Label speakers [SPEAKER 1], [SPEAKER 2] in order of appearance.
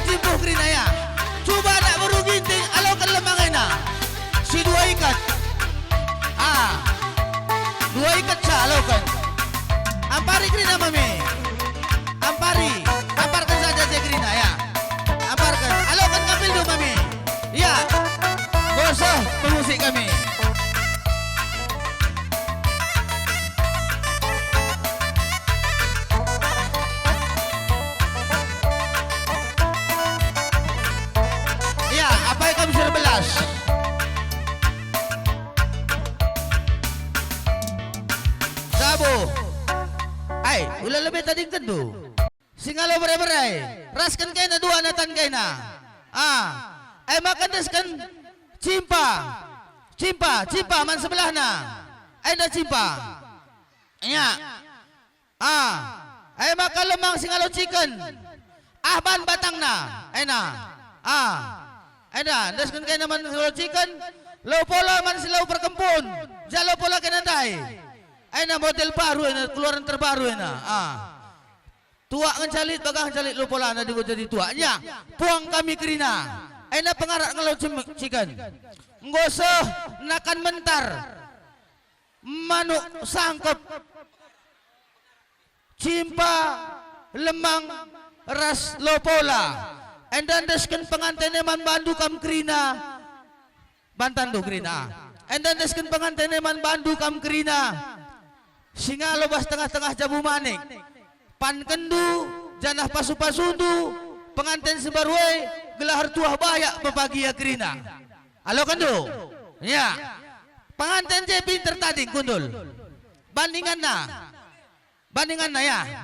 [SPEAKER 1] timpuh Grina ya. Coba nak beruginting, alaukan lemangin na. Si dua ikat. Dua ikat sa alaukan. Ampari Grina mami. Ampari. Amparkan saja si Grina ya. Amparkan. Alaukan ngambil dulu mami. Ya. Gosok pemusik kami. Apa yang kami sudah belas? Sabu. Ay, ulah lebih tadi tentu. Singalo berai-berai. Raskan kain na dua natan kain na. Ay makan deskan cimpa. Cimpa man sebelah na. Ay na cimpa. Ya. Ay makan lemang singalo chicken. Ahban batang na. Ay na. Ada, daskan kayo naman sa chicken, lo pola man sila perkempun, jalo pola kinanday. Ay na model baru na, keluaran terbaru na. Tua ngan calit, bagang calit lo pola na digo jadi tua. Nya, puang kami Grina. Ay na pangarak ngalaw chicken. Ngoso nakan mentar. Manuk sangkep. Cimpa lemang ras lo pola. And then desken pengantin man bandu kam Grina Bantan do Grina. And then desken pengantin man bandu kam Grina Singalo bas tengah-tengah jabu manik pan kendu janah pasu-pasundu pengantin sebarwe gelahar tuah bayak bebagia Grina. Halo kendu ya pengantin je pinter tadi kundul bandingan na ya.